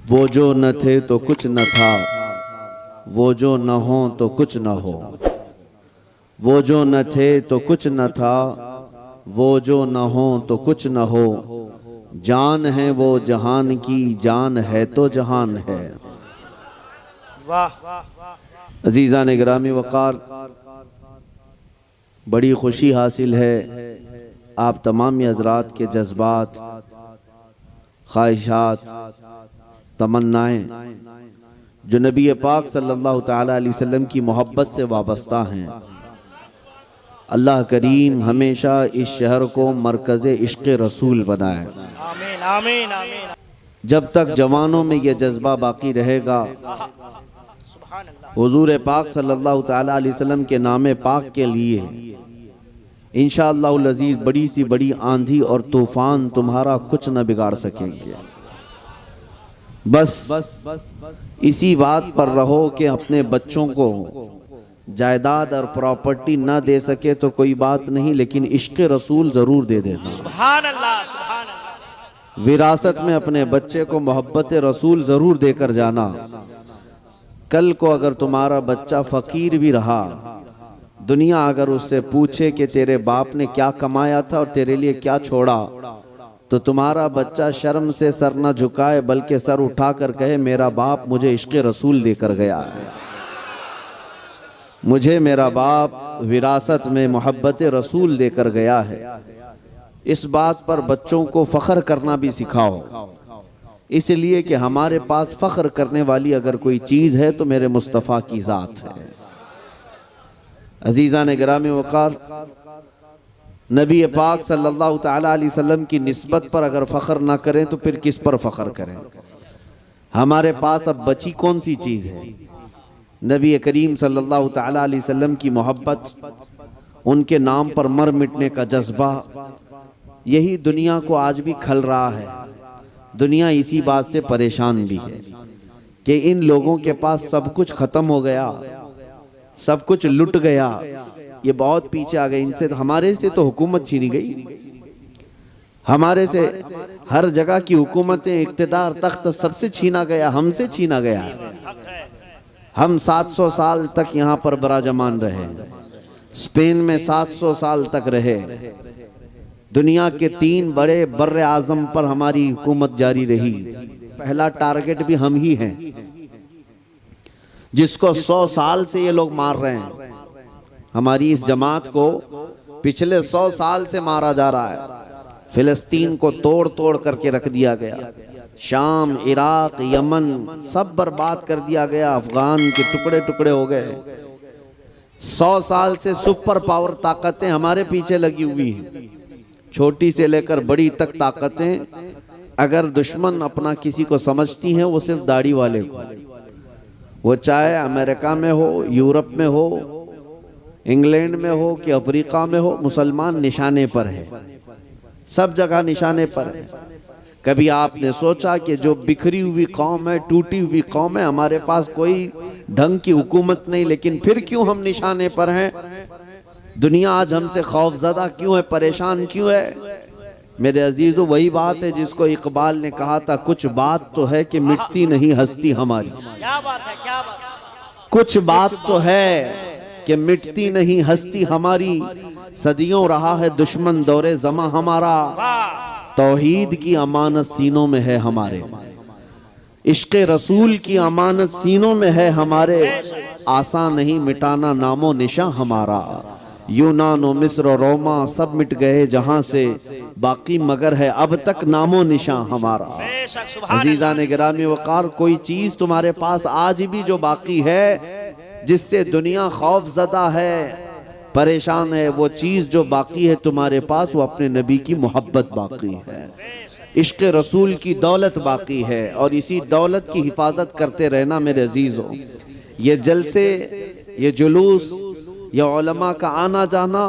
वो जो न थे तो कुछ न था, वो जो न हो तो कुछ न हो। वो जो न थे तो कुछ न था, वो जो न हो तो कुछ न हो। जान है वो जहान की, जान है तो जहान है। वाह। अजीज़ान गिरामी वक़ार, बड़ी खुशी हासिल है आप तमाम हज़रात के जज्बात, ख्वाहिशात, तमन्नाएँ जो नबी पाक सल्लल्लाहु ताला अलैहि वसल्लम की मोहब्बत से वाबस्ता हैं। अल्लाह करीम हमेशा इस शहर को मरकज़ इश्क़ रसूल बनाए। आमीन आमीन आमीन। जब तक जवानों में यह जज्बा बाकी रहेगा, सुभान अल्लाह। हुजूर पाक सल्लल्लाहु ताला अलैहि वसल्लम के नाम पाक के लिए इंशाअल्लाहुल अज़ीज़ बड़ी सी बड़ी आंधी और तूफान तुम्हारा कुछ न बिगाड़ सकेंगे। बस इसी बात पर रहो कि अपने बच्चों को जायदाद और प्रॉपर्टी ना दे सके तो कोई बात नहीं, लेकिन इश्क़ रसूल ज़रूर दे देना। सुभान अल्लाह सुभान अल्लाह। विरासत में अपने बच्चे को मोहब्बत रसूल ज़रूर देकर जाना। कल को अगर तुम्हारा बच्चा फ़कीर भी रहा, दुनिया अगर उससे पूछे कि तेरे बाप ने क्या कमाया था और तेरे लिए क्या छोड़ा, तो तुम्हारा बच्चा शर्म से सर न झुकाए बल्कि सर उठाकर कहे मेरा बाप मुझे इश्क़ रसूल देकर गया है, मुझे मेरा बाप विरासत में मोहब्बत रसूल देकर गया है। इस बात पर बच्चों को फ़ख्र करना भी सिखाओ, इसलिए कि हमारे पास फ़ख्र करने वाली अगर कोई चीज़ है तो मेरे मुस्तफ़ा की ज़ात है। अज़ीज़ान गिरामी वक़ार, नबी पाक सल्लल्लाहु ताला अलैहि वसल्लम की निस्बत पर अगर फ़ख्र ना करें तो फिर किस पर फ़ख्र करें। हमारे पास अब बची कौन सी चीज़ है? नबी करीम सल्लल्लाहु ताला अलैहि वसल्लम की मोहब्बत, उनके नाम पर मर मिटने का जज्बा, यही दुनिया को आज भी खल रहा है। दुनिया इसी बात से परेशान भी है कि इन लोगों के पास सब कुछ ख़त्म हो गया, सब कुछ लुट गया, ये बहुत पीछे आ गए। इनसे हमारे से तो हुकूमत छीनी गई, हमारे से हर जगह की हुकूमतें, इक़्तिदार, तख्त सबसे छीना गया, हमसे छीना गया। हम 700 साल तक यहाँ पर बराजमान रहे, स्पेन में 700 साल तक रहे, दुनिया के 3 बड़े बर्रे आज़म पर हमारी हुकूमत जारी रही। पहला टारगेट भी हम ही हैं, जिसको 100 साल से ये लोग मार रहे हैं। हमारी इस जमात को पिछले 100 साल से मारा जा रहा है। फिलिस्तीन को तोड़ तोड़ करके रख दिया गया, शाम, इराक, यमन सब बर्बाद कर दिया गया, अफगान के टुकड़े टुकड़े हो गए। 100 साल से सुपर पावर ताकतें हमारे पीछे लगी हुई हैं, छोटी से लेकर बड़ी तक ताकतें। अगर दुश्मन अपना किसी को समझती हैं वो सिर्फ दाढ़ी वाले को, वो चाहे अमेरिका में हो, यूरोप में हो, इंग्लैंड में हो कि अफ्रीका में हो, मुसलमान निशाने पर है, सब जगह निशाने पर है। कभी आपने सोचा कि जो बिखरी हुई कौम है, टूटी हुई कौम है, हमारे पास कोई ढंग की हुकूमत नहीं, लेकिन फिर क्यों हम निशाने पर हैं? दुनिया आज हमसे खौफजदा क्यों है, परेशान क्यों है? मेरे अजीजों, वही बात है जिसको इकबाल ने कहा था, कुछ बात तो है कि मिटती नहीं हस्ती हमारी। क्या बात है, क्या बात है। कुछ बात तो है कि मिटती नहीं हस्ती हमारी, सदियों रहा है दुश्मन दौरे ज़मा हमारा, तौहीद की अमानत सीनों में है हमारे, इश्क़ रसूल की अमानत सीनों में है हमारे, आसान नहीं मिटाना नामो निशा हमारा। यूनान मिस्र और रोमा सब मिट गए जहां से, बाकी मगर है अब तक नामो निशा हमारा। अजीज़ान गिरामी वक़ार, कोई चीज़ तुम्हारे पास आज भी जो बाकी है, जिससे दुनिया खौफजदा है, परेशान है, वो चीज़ जो बाकी है तुम्हारे पास, वो अपने नबी की मोहब्बत बाकी है, इश्क़ रसूल की दौलत बाकी है। और इसी दौलत की हिफाजत करते रहना मेरे अजीज़ों। ये जलसे, ये जुलूस, ये उलमा का आना जाना,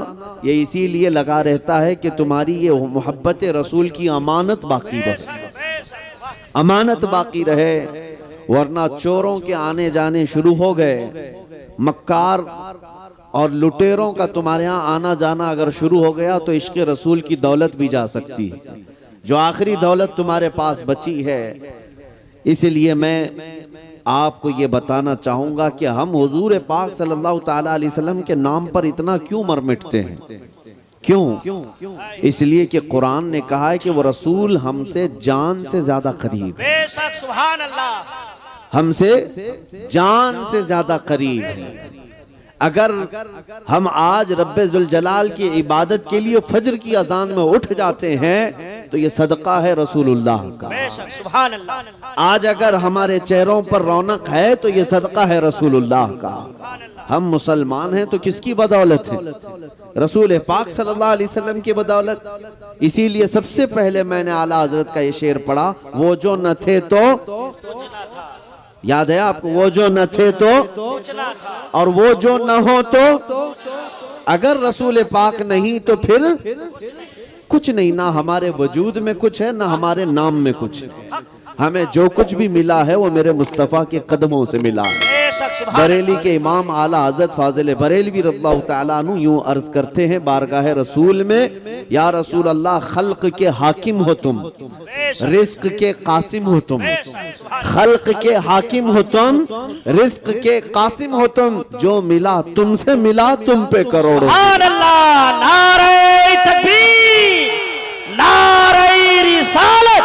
ये इसीलिए लगा रहता है कि तुम्हारी ये मोहब्बत रसूल की अमानत बाकी रहे, अमानत बाकी रहे। वरना चोरों के आने जाने शुरू हो गए, मक्कार और लुटेरों का तुम्हारे यहाँ आना जाना अगर शुरू हो गया तो इश्क़ रसूल की दौलत भी जा सकती है। जो आखिरी दौलत तुम्हारे पास बची है, इसलिए मैं आपको ये बताना चाहूंगा कि हम हुजूर पाक सल्लल्लाहु ताला अलैहि वसल्लम के नाम पर इतना क्यों मर मिटते हैं। क्यों? इसलिए कि कुरान ने कहा है कि वो रसूल हमसे जान से ज्यादा करीब है। बेशक सुभान अल्लाह। हमसे जान से ज्यादा करीब है। अगर हम आज रब्बे जुल जलाल की इबादत के लिए फजर की अजान में उठ जाते हैं तो ये सदका है रसूलुल्लाह का। बेशक सुभान अल्लाह। आज अगर हमारे चेहरों पर रौनक है तो ये सदका है रसूलुल्लाह का। हम मुसलमान हैं तो किसकी बदौलत है? रसूल पाक सल्लल्लाहु अलैहि वसल्लम की बदौलत। इसीलिए सबसे पहले मैंने आला हजरत का ये शेर पढ़ा, वो जो न थे तो याद है आपको, वो जो न थे तो और वो जो न हो तो। अगर रसूल पाक नहीं तो फिर कुछ नहीं, ना हमारे वजूद में कुछ है ना हमारे नाम में कुछ है। हमें जो कुछ भी मिला है वो मेरे मुस्तफ़ा के कदमों से मिला है। बरेली के इमाम आला हजरत फाजिल बरेलवी रज़ियल्लाहु ताला अन्हु यूं अर्ज करते हैं बारगाह रसूल में, या रसूल अल्लाह खल्क के हाकिम हो तुम, रिस्क के कासिम हो तुम। खल्क के हाकिम हो तुम, रिस्क के कासिम हो तुम। जो मिला तुमसे मिला तुम पे करोड़ों। सुभान अल्लाह। नारे तकबीर, नारे रिसालत,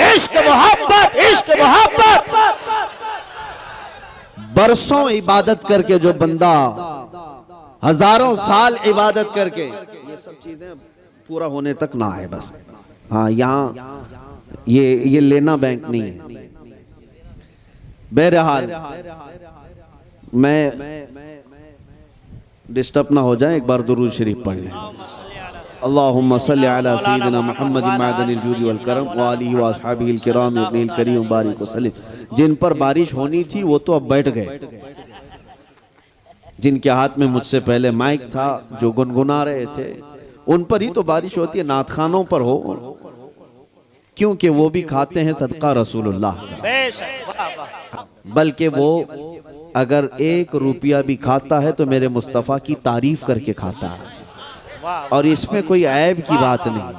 इश्क मोहब्बत, इश्क मोहब्बत। बरसों इबादत करके जो बंदा हजारों साल इबादत करके ये सब चीजें पूरा होने तक ना आए बस। हाँ, यहाँ ये लेना बैंक नहीं है। बहरहाल मैं डिस्टर्ब ना हो जाए, एक बार दुरूद शरीफ पढ़ लें। अल्लाहुम्मा सल्लि अला सय्यिदिना मुहम्मद मादनिल जूदी वल करम व आलिहि व अस्हाबिहिल किराम इब्निल करीम बारिक वसल्लम। जिन पर बारिश होनी थी वो तो अब बैठ गए, जिनके हाथ में मुझसे पहले माइक था, जो गुनगुना रहे थे, उन पर ही तो बारिश होती है। नात खानों पर हो, क्योंकि वो भी खाते हैं सदका रसूलुल्लाह का। बल्कि वो अगर 1 रुपया भी खाता है तो मेरे मुस्तफ़ा की तारीफ करके खाता है। और इसमें कोई ऐब की बात नहीं,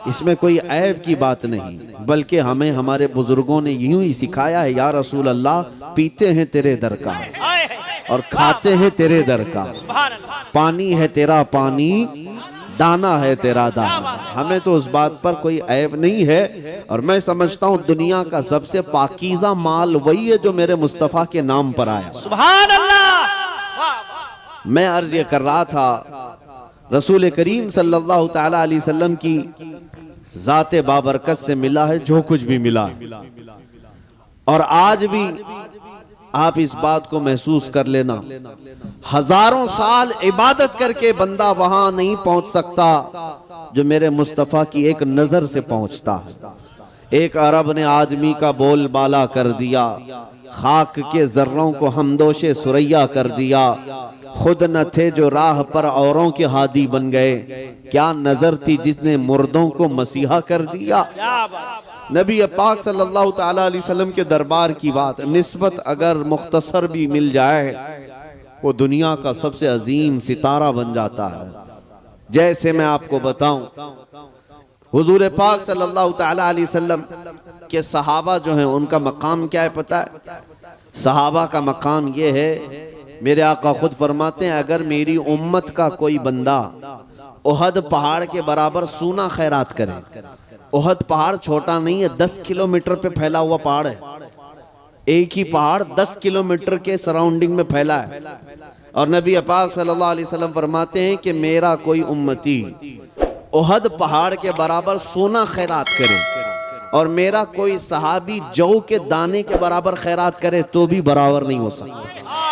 इसमें कोई ऐब की बात नहीं, बल्कि हमें हमारे बुजुर्गों ने यूं ही सिखाया है, या रसूल अल्लाह पीते हैं तेरे दर का और खाते हैं तेरे दर का, पानी है तेरा पानी, दाना है तेरा दाना। हमें तो उस बात पर कोई ऐब नहीं है। और मैं समझता हूँ दुनिया का सबसे पाकीज़ा माल वही है जो मेरे मुस्तफ़ा के नाम पर आया। सुभान अल्लाह। मैं अर्ज ये कर रहा था, रसूल करीम सल्लल्लाहु ताला अलैहि वसल्लम की जाते बाबरकत से मिला है जो कुछ भी मिला है। और आज भी आप इस बात को महसूस कर लेना, हजारों साल इबादत करके बंदा वहां नहीं पहुंच सकता जो मेरे मुस्तफ़ा की एक नजर से पहुंचता है। एक अरब ने आदमी का बोल बाला कर दिया, खाक के जर्रों को हमदोशे सुरैया कर दिया। खुद न थे जो राह पर औरों के हादी बन गए, क्या नजर थी जिसने मुर्दों को मसीहा कर दिया। नबी पाक सल्लल्लाहु ताला अलैहि वसल्लम के दरबार की बात निस्बत अगर मुख्तसर भी मिल जाए, वो दुनिया का सबसे अजीम सितारा बन जाता है। जैसे मैं आपको बताऊं, हुजूर पाक सल्लल्लाहु ताला अलैहि वसल्लम के सहाबा जो हैं उनका मकाम क्या है पता है? सहाबा का मकाम ये है, मेरे आका खुद फरमाते हैं, अगर मेरी उम्मत का कोई बंदा ओहद पहाड़ के बराबर सूना खैरात करे। ओहद पहाड़ छोटा नहीं है, 10 किलोमीटर पे फैला हुआ पहाड़ है। एक ही पहाड़ 10 किलोमीटर के सराउंडिंग में फैला है। और नबी पाक सल्लल्लाहु अलैहि वसल्लम फरमाते हैं कि मेरा कोई उम्मती ओहद पहाड़ के बराबर सोना खैरात करे और मेरा कोई सहाबी जौ के दाने के बराबर खैरात करे तो भी बराबर नहीं हो सकता।